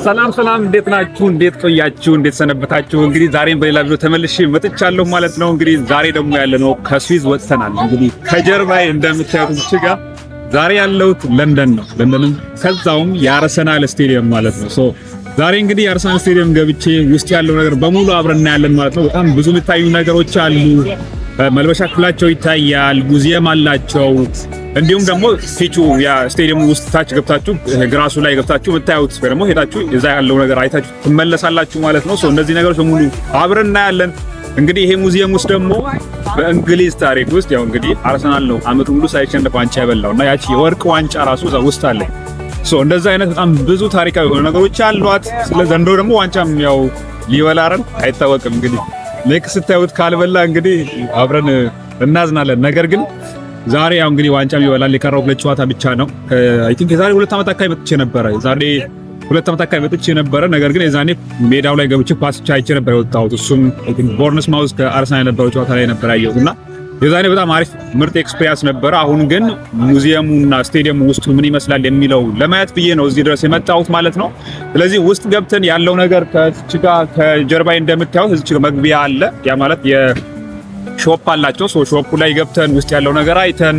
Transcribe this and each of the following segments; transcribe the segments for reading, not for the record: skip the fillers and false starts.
ሰላም እንዴት ናችሁ? እንዴት ቆያችሁ? እንዴት ሰነበታችሁ? እንግዲህ ዛሬም በሌላ ቪዲዮ ተመልሼ መጥቻለሁ ማለት ነው። እንግዲህ ዛሬ ደግሞ ያለነው ከስዊዝ ወጥተናል። እንግዲህ ከጀርባዬ እንደምታዩት እችጋ ዛሬ ያለሁት ለንደን ነው። ለንደንም ከዛውም የአርሰናል ስቴዲየም ማለት ነው። ዛሬ እንግዲህ የአርሰናል ስቴዲየም ገብቼ ውስጥ ያለው ነገር በሙሉ አብረን እናያለን ማለት ነው። በጣም ብዙ የሚታዩ ነገሮች አሉ። መልበሻ ክፍላቸው ይታያል፣ ሙዚየም አላቸው። እንዲሁም ደግሞ ፊቹ ያ ስቴዲየሙ ውስጥ ታች ገብታችሁ ግራሱ ላይ ገብታችሁ የምታዩት ወይ ደግሞ ሄዳችሁ እዛ ያለው ነገር አይታችሁ ትመለሳላችሁ ማለት ነው። እነዚህ ነገሮች በሙሉ አብረን እናያለን። እንግዲህ ይሄ ሙዚየም ውስጥ ደግሞ በእንግሊዝ ታሪክ ውስጥ ያው እንግዲህ አርሰናል ነው አመቱ ሙሉ ሳይሸነፍ ዋንጫ ያበላውና ያቺ የወርቅ ዋንጫ ራሱ እዛ ውስጥ አለ። እንደዛ አይነት በጣም ብዙ ታሪካዊ የሆኑ ነገሮች አሏት። ስለዘንድሮ ደግሞ ዋንጫም ያው ሊበላረን አይታወቅም። እንግዲህ ኔክ ስታዩት ካልበላ እንግዲህ አብረን እናዝናለን። ነገር ግን ዛሬ ያው እንግዲህ ዋንጫም ይበላል። የቀረው ሁለት ጨዋታ ብቻ ነው። አይ ቲንክ የዛሬ 2 ዓመት አካባቢ መጥቼ ነበረ። ነገር ግን የዛኔ ሜዳው ላይ ገብቼ ኳስ አይቼ ነበር የወጣሁት። እሱም ቦርንስ ማውዝ ከአርሰናል የነበረው ጨዋታ ላይ ነበር ያየሁትና የዛኔ በጣም አሪፍ ምርጥ ኤክስፒሪያንስ ነበር። አሁን ግን ሙዚየሙና ስቴዲየሙ ውስጡ ምን ይመስላል የሚለው ለማየት ብዬ ነው እዚህ ድረስ የመጣሁት ማለት ነው። ስለዚህ ውስጥ ገብተን ያለው ነገር ከጀርባዬ እንደምታዩት እዚህ መግቢያ አለ። ያ ማለት ሾፕ አላቸው። ሾፑ ላይ ገብተን ውስጥ ያለው ነገር አይተን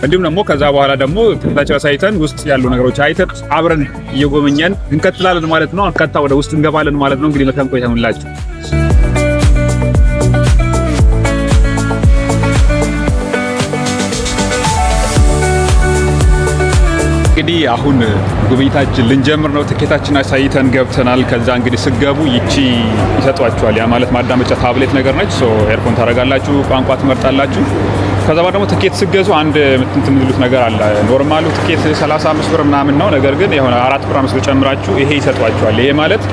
እንዲሁም ደግሞ ከዛ በኋላ ደግሞ ተታቸው ሳይተን ውስጥ ያለው ነገሮች አይተን አብረን እየጎበኘን እንቀጥላለን ማለት ነው። አንቀጣ ወደ ውስጥ እንገባለን ማለት ነው። እንግዲህ መልካም ቆይታ ይሁንላችሁ። እንግዲህ አሁን ጉብኝታችን ልንጀምር ነው። ትኬታችን አሳይተን ገብተናል። ከዛ እንግዲህ ስገቡ ይቺ ይሰጧችኋል። ያ ማለት ማዳመጫ ታብሌት ነገር ነች። ኤርፎን ታረጋላችሁ፣ ቋንቋ ትመርጣላችሁ። ከዛ በኋላ ደግሞ ትኬት ስገዙ አንድ የምትሉት ነገር አለ። ኖርማሉ ትኬት 35 ብር ምናምን ነው። ነገር ግን የሆነ 4 ብር 5 ብር ጨምራችሁ ይሄ ይሰጧችኋል። ይሄ ማለት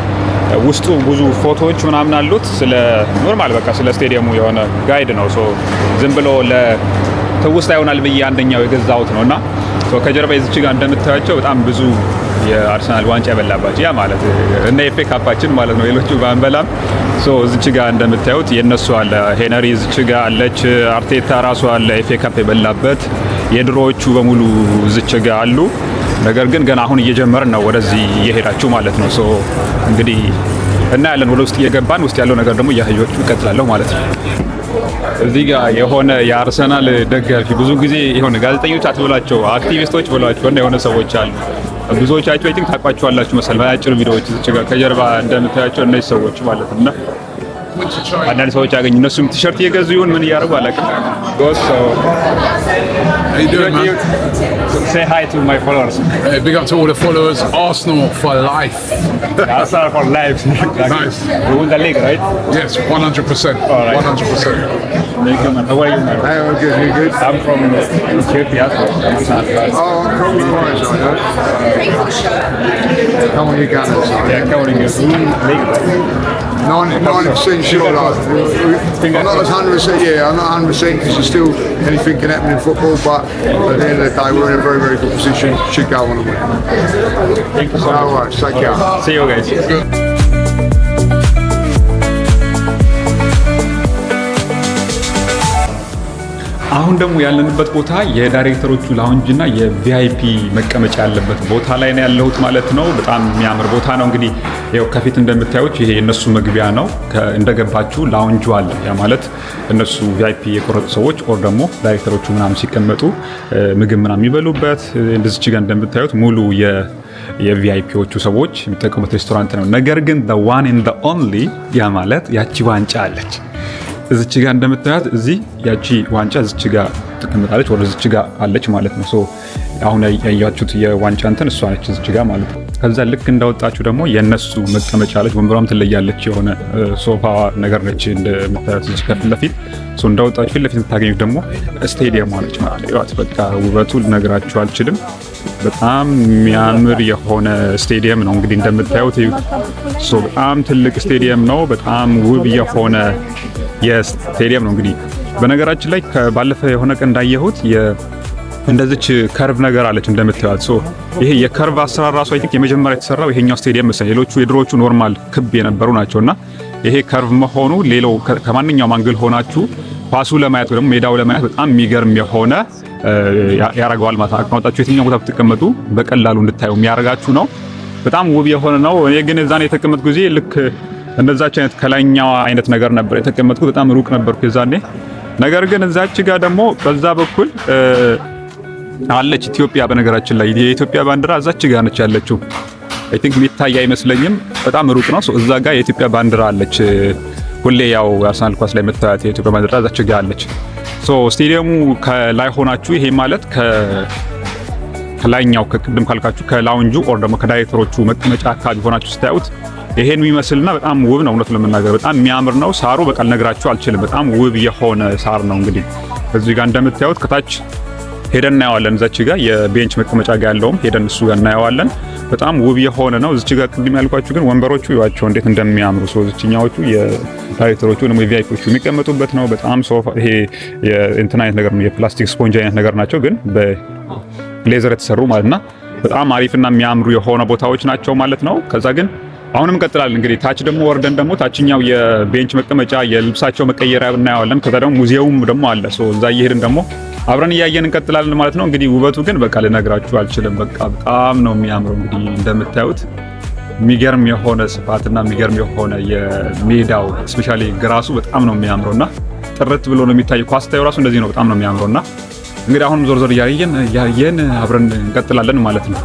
ውስጡ ብዙ ፎቶዎች ምናምን አሉት። ስለ ኖርማል በቃ ስለ ስቴዲየሙ የሆነ ጋይድ ነው። ዝም ብሎ ለትውስታ ይሆናል ብዬ አንደኛው የገዛሁት ነውና ከጀርባ እዚች ጋር እንደምታዩቸው በጣም ብዙ የአርሰናል ዋንጫ ያበላባቸው ያ ማለት እና ኤፍኤ ካፓችን ማለት ነው። ሌሎቹ ባንበላም እዚች ጋር እንደምታዩት የነሱ አለ። ሄነሪ እዚች ጋር አለች። አርቴታ ራሱ አለ ኤፍኤ ካፕ የበላበት። የድሮዎቹ በሙሉ እዚች ጋር አሉ። ነገር ግን ገና አሁን እየጀመርን ነው ወደዚህ እየሄዳችሁ ማለት ነው። እንግዲህ እናያለን። ወደ ውስጥ እየገባን ውስጥ ያለው ነገር ደግሞ እያየኋችሁ እቀጥላለሁ ማለት ነው። እዚህ ጋር የሆነ የአርሰናል ደጋፊ ብዙ ጊዜ የሆነ ጋዜጠኞች አትበሏቸው አክቲቪስቶች ብሏቸው እና የሆነ ሰዎች አሉ። ብዙዎቻችሁ አይ ቲንክ ታውቋቸዋላችሁ መሰል በአጭር ቪዲዮዎች እዚህ ጋር ከጀርባ እንደምታያቸው እነዚህ ሰዎች ማለት ነው። እና አንዳንድ ሰዎች ያገኙ እነሱም ቲሸርት እየገዙ ይሁን ምን እያደረጉ አላውቅም። How you doing, man? Say hi to my followers. Hey, big up to all the followers. Arsenal for life. Arsenal for life. Nice. We won the league, right? Yes, 100%. All right. 100%. Thank you, man. How are you, man? Hey, I'm good. You good? I'm from Ethiopia. Oh, I'm from the Warriors, Come on, you Gunners. Yeah, coming in the league, right? 90% sure. I'm not 100%. Yeah, I'm not 100% because there's still anything can happen in football. But at the end of the day, we're in a very, very good position. Should go on and win. Thank you so much. All right, take care. See you guys. Good. አሁን ደግሞ ያለንበት ቦታ የዳይሬክተሮቹ ላውንጅ እና የቪአይፒ መቀመጫ ያለበት ቦታ ላይ ነው ያለሁት ማለት ነው። በጣም የሚያምር ቦታ ነው። እንግዲህ ያው ከፊት እንደምታዩት ይሄ የነሱ መግቢያ ነው። እንደገባችሁ ላውንጁ አለ። ያ ማለት እነሱ ቪአይፒ የቆረጡ ሰዎች ኦር ደግሞ ዳይሬክተሮቹ ምናምን ሲቀመጡ ምግብ ምናምን የሚበሉበት እንደዚህ ጋር እንደምታዩት ሙሉ የቪአይፒዎቹ ሰዎች የሚጠቀሙት ሬስቶራንት ነው። ነገር ግን the one and the only ያ ማለት ያቺ ዋንጫ አለች እዚች ጋር እንደምታያት እዚህ ያቺ ዋንጫ እዚች ጋር ተቀምጣለች፣ ወደ እዚች ጋር አለች ማለት ነው። አሁን ያያችሁት የዋንጫ እንትን እሷ ነች እዚች ጋር ማለት ነው። ከዛ ልክ እንዳወጣችሁ ደግሞ የነሱ መቀመጫ አለች። ወንበሯም ትለያለች። የሆነ ሶፋ ነገር ነች እንደምታያት እዚች ጋር ፊት ለፊት እንዳወጣችሁ ፊት ለፊት የምታገኙት ደግሞ ስቴዲየም አለች ማለት ነው። ያው በቃ ውበቱ ልነግራችሁ አልችልም። በጣም የሚያምር የሆነ ስቴዲየም ነው። እንግዲህ እንደምታዩት በጣም ትልቅ ስቴዲየም ነው። በጣም ውብ የሆነ የስቴዲየም ነው። እንግዲህ በነገራችን ላይ ባለፈ የሆነ ቀን እንዳየሁት እንደዚች ከርቭ ነገር አለች እንደምታዩት። ይሄ የከርቭ አሰራር ራሱ አይ ቲንክ የመጀመሪያ የተሰራው ይሄኛው ስቴዲየም መሰለኝ። ሌሎቹ የድሮዎቹ ኖርማል ክብ የነበሩ ናቸውና ይሄ ከርቭ መሆኑ ሌላው ከማንኛውም አንግል ሆናችሁ ኳሱ ለማየት ወይ ደግሞ ሜዳው ለማየት በጣም የሚገርም የሆነ ያረጋዋል ማለት አቅማጣችሁ የትኛው ቦታ ብትቀመጡ በቀላሉ እንድታዩ የሚያረጋችሁ ነው። በጣም ውብ የሆነ ነው። እኔ ግን እዛን የተቀመጥኩ ጊዜ ልክ እንደዛች አይነት ከላይኛው አይነት ነገር ነበር የተቀመጥኩት። በጣም ሩቅ ነበርኩ የዛኔ። ነገር ግን እዛች ጋር ደግሞ በዛ በኩል አለች ኢትዮጵያ። በነገራችን ላይ የኢትዮጵያ ባንዲራ እዛች ጋር ነች ያለችው። አይ ቲንክ የሚታይ አይመስለኝም፣ በጣም ሩቅ ነው። እዛ ጋር የኢትዮጵያ ባንዲራ አለች። ሁሌ ያው አርሰናል ኳስ ላይ መታየት የኢትዮጵያ ባንዲራ እዛች ጋር አለች። ስቴዲየሙ ከላይ ሆናችሁ ይሄ ማለት ከላይኛው ከቅድም ካልካችሁ ከላውንጁ ኦር ደግሞ ከዳይሬክተሮቹ መቀመጫ አካባቢ ሆናችሁ ስታዩት ይሄን የሚመስልና በጣም ውብ ነው። እውነቱን ለመናገር በጣም የሚያምር ነው። ሳሩ በቃ ልነግራችሁ አልችልም። በጣም ውብ የሆነ ሳር ነው። እንግዲህ እዚህ ጋር እንደምታዩት ከታች ሄደን እናየዋለን። እዛች ጋር የቤንች መቀመጫ ጋር ያለውም ሄደን እሱ ጋር እናየዋለን። በጣም ውብ የሆነ ነው። እዚች ጋር ቅድም ያልኳችሁ ግን ወንበሮቹ ይዋቸው እንዴት እንደሚያምሩ እዚችኛዎቹ የዳይሬክተሮቹ ደግሞ የቪአይፒዎቹ የሚቀመጡበት ነው። በጣም ሶፋ ይሄ የእንትን አይነት ነገር ነው፣ የፕላስቲክ ስፖንጅ አይነት ነገር ናቸው፣ ግን በሌዘር የተሰሩ ማለትና በጣም አሪፍና የሚያምሩ የሆነ ቦታዎች ናቸው ማለት ነው። ከዛ ግን አሁንም እንቀጥላለን። እንግዲህ ታች ደግሞ ወርደን ደግሞ ታችኛው የቤንች መቀመጫ የልብሳቸው መቀየሪያ እናየዋለን። ከዛ ደግሞ ሙዚየሙም ደግሞ አለ። እዛ እየሄድን ደግሞ አብረን እያየን እንቀጥላለን ማለት ነው። እንግዲህ ውበቱ ግን በቃ ልነግራችሁ አልችልም። በቃ በጣም ነው የሚያምረው። እንግዲህ እንደምታዩት የሚገርም የሆነ ስፋትና የሚገርም የሆነ የሜዳው ስፔሻሊ ግራሱ በጣም ነው የሚያምረውና ጥርት ብሎ ነው የሚታየው። ኳስ ታዩ ራሱ እንደዚህ ነው፣ በጣም ነው የሚያምረውና እንግዲህ አሁንም ዞር ዞር እያየን አብረን እንቀጥላለን ማለት ነው።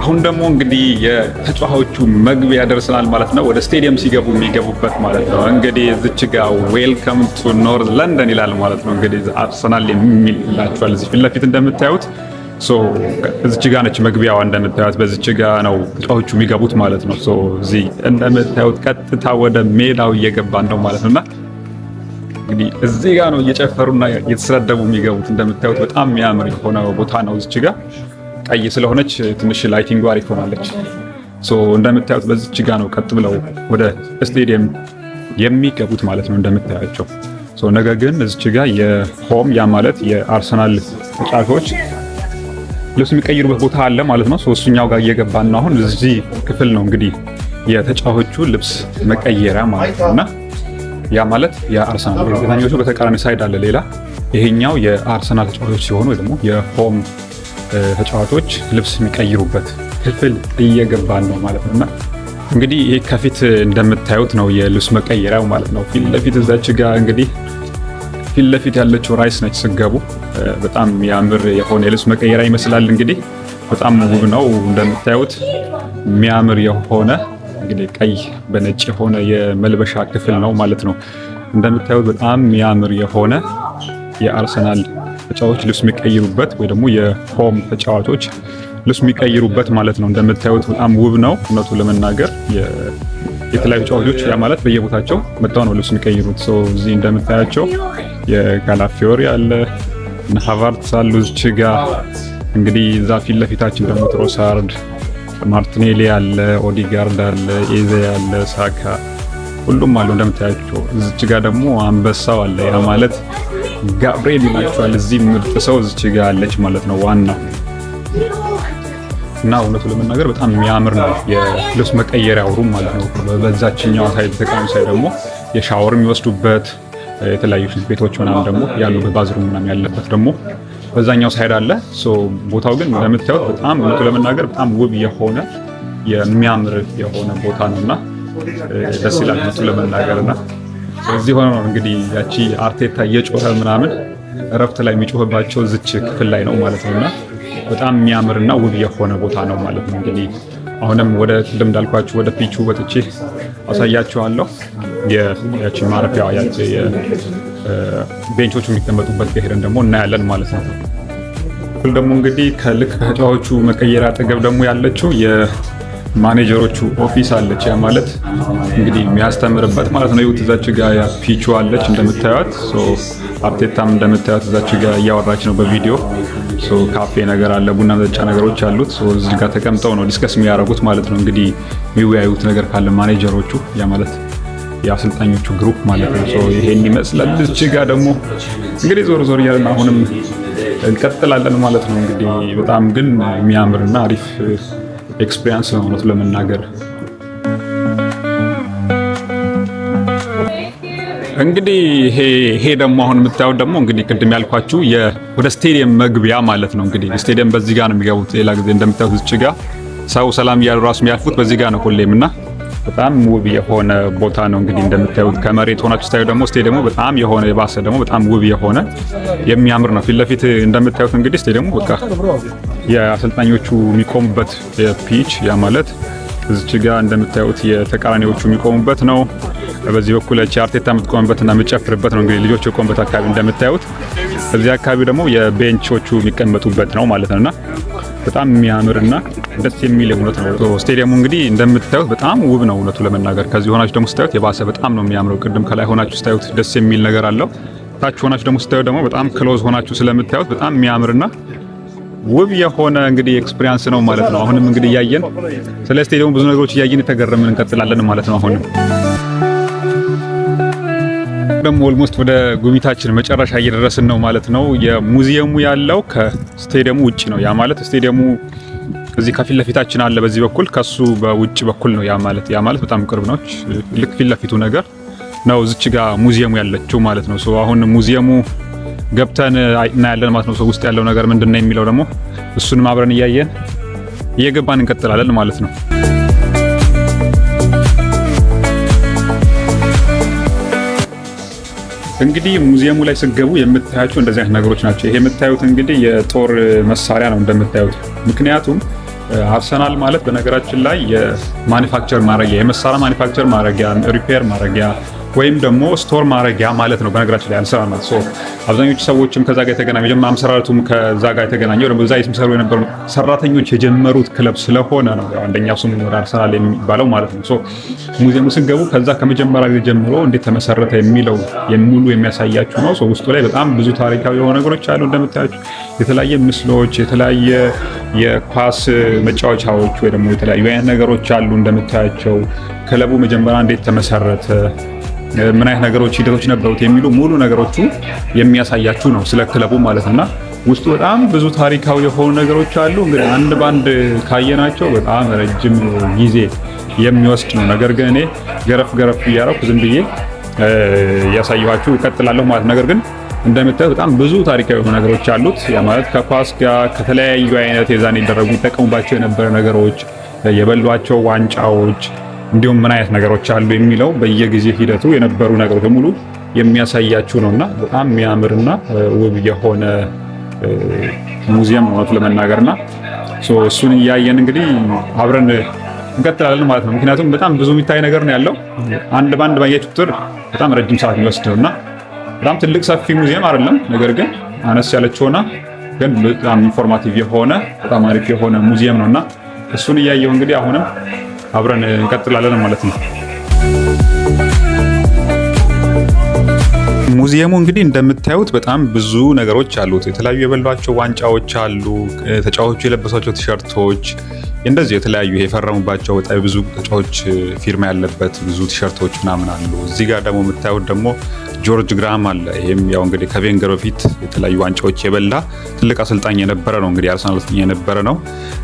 አሁን ደግሞ እንግዲህ የተጫዋቾቹ መግቢያ ደርሰናል ማለት ነው። ወደ ስቴዲየም ሲገቡ የሚገቡበት ማለት ነው። እንግዲህ እዚች ጋር ዌልካም ቱ ኖርዝ ለንደን ይላል ማለት ነው። እንግዲህ አርሰናል የሚላችኋል እዚህ ፊት ለፊት እንደምታዩት። እዚች ጋር ነች መግቢያዋ እንደምታዩት። በዚች ጋር ነው ተጫዋቾቹ የሚገቡት ማለት ነው። እዚህ እንደምታዩት ቀጥታ ወደ ሜዳው እየገባን ነው ማለት ነውና እንግዲህ እዚህ ጋር ነው እየጨፈሩና እየተሰዳደቡ የሚገቡት። እንደምታዩት በጣም የሚያምር የሆነ ቦታ ነው። እዚች ጋር ቀይ ስለሆነች ትንሽ ላይቲንግ አሪፍ ሆናለች። እንደምታዩት በዚች ጋ ነው ቀጥ ብለው ወደ ስቴዲየም የሚገቡት ማለት ነው እንደምታያቸው። ነገር ግን እዚች ጋ የሆም ያ ማለት የአርሰናል ተጫዋቾች ልብስ የሚቀይሩበት ቦታ አለ ማለት ነው። እሱኛው ጋር እየገባን ነው። አሁን እዚህ ክፍል ነው እንግዲህ የተጫዋቾቹ ልብስ መቀየሪያ ማለት ነውና ያ ማለት የአርሰናል የዛኞቹ በተቃራኒ ሳይድ አለ ሌላ። ይሄኛው የአርሰናል ተጫዋቾች ሲሆኑ ወይ ደግሞ የሆም ተጫዋቾች ልብስ የሚቀይሩበት ክፍል እየገባን ነው ማለት ነውና እንግዲህ ይሄ ከፊት እንደምታዩት ነው የልብስ መቀየሪያው ማለት ነው። ፊት ለፊት እዛች ጋር እንግዲህ ፊት ለፊት ያለችው ራይስ ነች። ስገቡ በጣም የሚያምር የሆነ የልብስ መቀየሪያ ይመስላል። እንግዲህ በጣም ውብ ነው እንደምታዩት የሚያምር የሆነ እንግዲህ ቀይ በነጭ የሆነ የመልበሻ ክፍል ነው ማለት ነው። እንደምታዩት በጣም የሚያምር የሆነ የአርሰናል ተጫዋቾች ልብስ የሚቀይሩበት ወይ ደግሞ የሆም ተጫዋቾች ልብስ የሚቀይሩበት ማለት ነው። እንደምታዩት በጣም ውብ ነው እውነቱ ለመናገር የተለያዩ ተጫዋቾች ያ ማለት በየቦታቸው መጣው ነው ልብስ የሚቀይሩት። እዚህ እንደምታያቸው የጋላፊዮሪ አለ፣ ሃቫርትስ አሉ እዚች ጋ እንግዲህ እዛ ፊት ለፊታችን ደግሞ ትሮሳርድ፣ ማርቲኔሊ አለ፣ ኦዲጋርድ አለ፣ ኤዜ አለ፣ ሳካ ሁሉም አሉ እንደምታያቸው። እዚች ጋ ደግሞ አንበሳው አለ ያ ማለት ጋብሪኤል ይላችኋል። እዚህ ምርጥ ሰው እዚች ጋር አለች ማለት ነው ዋና እና እውነቱ ለመናገር በጣም የሚያምር ነው የልብስ መቀየሪያው ሩም ማለት ነው። በዛችኛው ሳይድ ተቃራኒ ሳይድ ደግሞ የሻወር የሚወስዱበት የተለያዩ ሽንት ቤቶች ምናምን ደግሞ ያሉበት ባዝሩም ምናምን ያለበት ደግሞ በዛኛው ሳይድ አለ። ቦታው ግን እንደምታዩት በጣም እውነቱ ለመናገር በጣም ውብ የሆነ የሚያምር የሆነ ቦታ ነውና ደስ ይላል እውነቱ ለመናገርና እዚህ ሆኖ ነው እንግዲህ ያቺ አርቴታ እየጮኸ ምናምን እረፍት ላይ የሚጮህባቸው እዚች ክፍል ላይ ነው ማለት ነውና በጣም የሚያምርና ውብ የሆነ ቦታ ነው ማለት ነው። እንግዲህ አሁንም ወደ ቅድም እንዳልኳችሁ ወደ ፒቹ ወጥቼ አሳያችኋለሁ። ያቺ ማረፊያ ያቺ ቤንቾቹ የሚቀመጡበት ሄደን ደግሞ እናያለን ማለት ነው። ክፍል ደግሞ እንግዲህ ከልክ ከተጫዋቾቹ መቀየሪያ አጠገብ ደግሞ ያለችው ማኔጀሮቹ ኦፊስ አለች። ያ ማለት እንግዲህ የሚያስተምርበት ማለት ነው። ይሁት እዛች ጋር ያ ፒቹ አለች እንደምታዩት። አርቴታም እንደምታዩት እዛች ጋር እያወራች ነው በቪዲዮ። ካፌ ነገር አለ፣ ቡና መጠጫ ነገሮች አሉት። እዚህ ጋር ተቀምጠው ነው ዲስከስ የሚያደርጉት ማለት ነው። እንግዲህ የሚወያዩት ነገር ካለ ማኔጀሮቹ ያ ማለት የአሰልጣኞቹ ግሩፕ ማለት ነው። ይሄን ይመስላል። እዚህ ጋር ደግሞ እንግዲህ ዞር ዞር እያለን አሁንም እንቀጥላለን ማለት ነው። እንግዲህ በጣም ግን የሚያምርና አሪፍ ኤክስፒሪየንስ ነው እውነቱ ለመናገር። እንግዲህ ይሄ ደግሞ አሁን የምታዩት ደግሞ እንግዲህ ቅድም ያልኳችሁ ወደ ስቴዲየም መግቢያ ማለት ነው። እንግዲህ ስቴዲየም በዚህ ጋር ነው የሚገቡት። ሌላ ጊዜ እንደምታዩት እዚህ ጋር ሰው ሰላም እያሉ ራሱ የሚያልፉት በዚህ ጋር ነው ሁሌም እና በጣም ውብ የሆነ ቦታ ነው። እንግዲህ እንደምታዩት ከመሬት ሆናችሁ ስታዩ ደግሞ ስቴዲየሙ በጣም የሆነ የባሰ ደግሞ በጣም ውብ የሆነ የሚያምር ነው። ፊት ለፊት እንደምታዩት እንግዲህ ስቴዲየሙ በቃ የአሰልጣኞቹ የሚቆሙበት ፒች ያ ማለት እዚች ጋር እንደምታዩት የተቃራኒዎቹ የሚቆሙበት ነው። በዚህ በኩል አርቴታ የምትቆምበትና የምትጨፍርበት ነው። እንግዲህ ልጆች የቆሙበት አካባቢ እንደምታዩት፣ እዚህ አካባቢ ደግሞ የቤንቾቹ የሚቀመጡበት ነው ማለት ነውና በጣም የሚያምርና ደስ የሚል እውነት ነው። ስቴዲየሙ እንግዲህ እንደምታዩት በጣም ውብ ነው እውነቱ ለመናገር። ከዚህ ሆናችሁ ደግሞ ስታዩት የባሰ በጣም ነው የሚያምረው። ቅድም ከላይ ሆናችሁ ስታዩት ደስ የሚል ነገር አለው። ታች ሆናችሁ ደግሞ ስታዩት ደግሞ በጣም ክሎዝ ሆናችሁ ስለምታዩት በጣም የሚያምርና ውብ የሆነ እንግዲህ ኤክስፒሪያንስ ነው ማለት ነው። አሁንም እንግዲህ እያየን ስለ ስቴዲየሙ ብዙ ነገሮች እያየን የተገረምን እንቀጥላለን ማለት ነው። አሁንም ደግሞ ኦልሞስት ወደ ጉብኝታችን መጨረሻ እየደረስን ነው ማለት ነው። የሙዚየሙ ያለው ከስቴዲየሙ ውጪ ነው። ያ ማለት ስቴዲየሙ እዚህ ከፊት ለፊታችን አለ በዚህ በኩል፣ ከሱ በውጭ በኩል ነው። ያ ማለት በጣም ቅርብ ነው። ልክ ፊት ለፊቱ ነገር ነው እዚች ጋር ሙዚየሙ ያለችው ማለት ነው። ሶ አሁን ሙዚየሙ ገብተን እናያለን ማለት ነው። ሰው ውስጥ ያለው ነገር ምንድነው የሚለው ደግሞ እሱንም አብረን እያየን እየገባን እንቀጥላለን ማለት ነው። እንግዲህ ሙዚየሙ ላይ ስገቡ የምታያቸው እንደዚህ አይነት ነገሮች ናቸው። ይሄ የምታዩት እንግዲህ የጦር መሳሪያ ነው እንደምታዩት። ምክንያቱም አርሰናል ማለት በነገራችን ላይ የማኒፋክቸር ማረጊያ የመሳሪያ ማኒፋክቸር ማረጊያ ሪፔር ማረጊያ ወይም ደግሞ ስቶር ማረጊያ ማለት ነው። በነገራችን ላይ አርሰናል ማለት አብዛኞቹ ሰዎችም ከዛ ጋር የተገናኘ መጀመሪያ አመሰራረቱም ከዛ ጋር የተገናኘው ደግሞ እዛ የሚሰሩ የነበሩ ሰራተኞች የጀመሩት ክለብ ስለሆነ ነው አንደኛው ስሙ አርሰናል የሚባለው ማለት ነው። ሙዚየሙ ስንገቡ ከዛ ከመጀመሪያ ጊዜ ጀምሮ እንዴት ተመሰረተ የሚለው ሙሉ የሚያሳያችሁ ነው። ውስጡ ላይ በጣም ብዙ ታሪካዊ የሆኑ ነገሮች አሉ እንደምታያችሁ፣ የተለያየ ምስሎች፣ የተለያየ የኳስ መጫወቻዎች ወይ ደግሞ የተለያዩ አይነት ነገሮች አሉ እንደምታያቸው። ክለቡ መጀመሪያ እንዴት ተመሰረተ፣ ምን አይነት ነገሮች ሂደቶች ነበሩት የሚሉ ሙሉ ነገሮቹ የሚያሳያችሁ ነው ስለ ክለቡ ማለት ነውና ውስጡ በጣም ብዙ ታሪካዊ የሆኑ ነገሮች አሉ። እንግዲህ አንድ ባንድ ካየናቸው በጣም ረጅም ጊዜ የሚወስድ ነው። ነገር ግን እኔ ገረፍ እያደረኩ ዝም ብዬ እያሳየኋችሁ እቀጥላለሁ ማለት ነገር ግን እንደምታዩት በጣም ብዙ ታሪካዊ የሆኑ ነገሮች አሉት። ያ ማለት ከኳስ ጋር ከተለያዩ አይነት የዛኔ ይደረጉ ይጠቀሙባቸው የነበረ ነገሮች፣ የበሏቸው ዋንጫዎች እንዲሁም ምን አይነት ነገሮች አሉ የሚለው በየጊዜ ሂደቱ የነበሩ ነገሮች በሙሉ የሚያሳያችሁ ነውና በጣም የሚያምርና ውብ የሆነ ሙዚየም ነው ለመናገርና እሱን እያየን እንግዲህ አብረን እንቀጥላለን ማለት ነው። ምክንያቱም በጣም ብዙ የሚታይ ነገር ነው ያለው። አንድ ባንድ ባያችሁ ቁጥር በጣም ረጅም ሰዓት የሚወስደውና በጣም ትልቅ ሰፊ ሙዚየም አይደለም። ነገር ግን አነስ ያለችውና ግን በጣም ኢንፎርማቲቭ የሆነ በጣም አሪፍ የሆነ ሙዚየም ነውና እሱን እያየው እንግዲህ አሁንም አብረን እንቀጥላለን ማለት ነው። ሙዚየሙ እንግዲህ እንደምታዩት በጣም ብዙ ነገሮች አሉት። የተለያዩ የበሏቸው ዋንጫዎች አሉ፣ ተጫዋቾቹ የለበሷቸው ቲሸርቶች፣ እንደዚህ የተለያዩ የፈረሙባቸው በጣም ብዙ ተጫዋቾች ፊርማ ያለበት ብዙ ቲሸርቶች ምናምን አሉ። እዚህ ጋር ደግሞ የምታዩት ደግሞ ጆርጅ ግራም አለ። ይሄም ያው እንግዲህ ከቬንገር በፊት የተለያዩ ዋንጫዎች የበላ ትልቅ አሰልጣኝ የነበረ ነው። እንግዲህ አርሰናል አሰልጣኝ የነበረ ነው።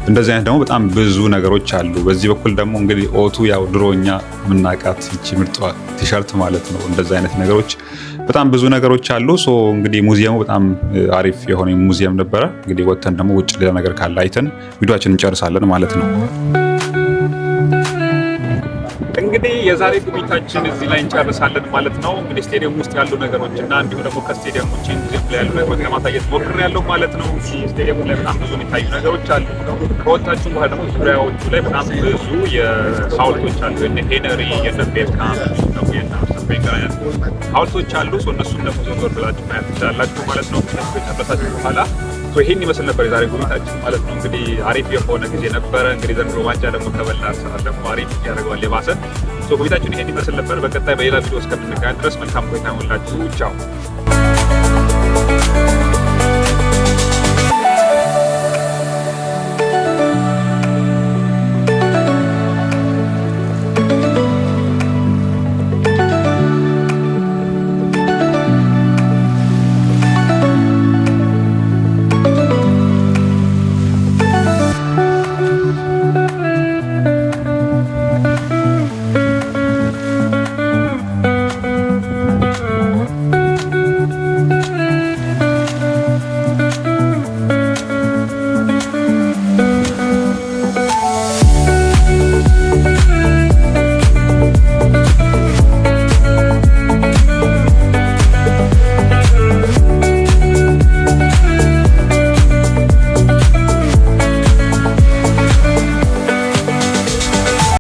እንደዚህ አይነት ደግሞ በጣም ብዙ ነገሮች አሉ። በዚህ በኩል ደግሞ እንግዲህ ኦቱ ያው ድሮኛ የምናውቃት ይቺ ምርጧ ቲሸርት ማለት ነው። እንደዚህ አይነት ነገሮች በጣም ብዙ ነገሮች አሉ። እንግዲህ ሙዚየሙ በጣም አሪፍ የሆነ ሙዚየም ነበረ። እንግዲህ ወጥተን ደግሞ ውጭ ሌላ ነገር ካለ አይተን ቪዲዮአችንን እንጨርሳለን ማለት ነው። እንግዲህ የዛሬ ጉብኝታችን እዚህ ላይ እንጨርሳለን ማለት ነው። እንግዲህ ስቴዲየም ውስጥ ያሉ ነገሮች እና እንዲሁም ደግሞ ከስቴዲየም ውጭ ሙዚየም ላይ ያሉ ነገሮች ለማሳየት ሞክሬያለሁ ማለት ነው። ስቴዲየሙ ላይ በጣም ብዙ የሚታዩ ነገሮች አሉ። ከወጣችሁ በኋላ ደግሞ ዙሪያዎቹ ላይ በጣም ብዙ የሐውልቶች አሉ። የነ ሄነሪ የነ ቤካም ነው ሐውልቶች አሉ። እነሱን ደግሞ ዞር ብላችሁ ማየት ትችላላችሁ ማለት ነው። ከጨረሳችሁ በኋላ ይህን ይመስል ነበር የዛሬ ጉብኝታችን ማለት ነው። እንግዲህ አሪፍ የሆነ ጊዜ ነበረ። እንግዲህ ዘንድሮ ዋንጫ ደግሞ ከበላ አርሰናል ደግሞ አሪፍ ያደርገዋል የባሰ። ጉብኝታችን ይሄን ይመስል ነበር። በቀጣይ በሌላ ቪዲዮ እስከምንገናኝ ድረስ መልካም ቆይታ ይሁንላችሁ። ቻው።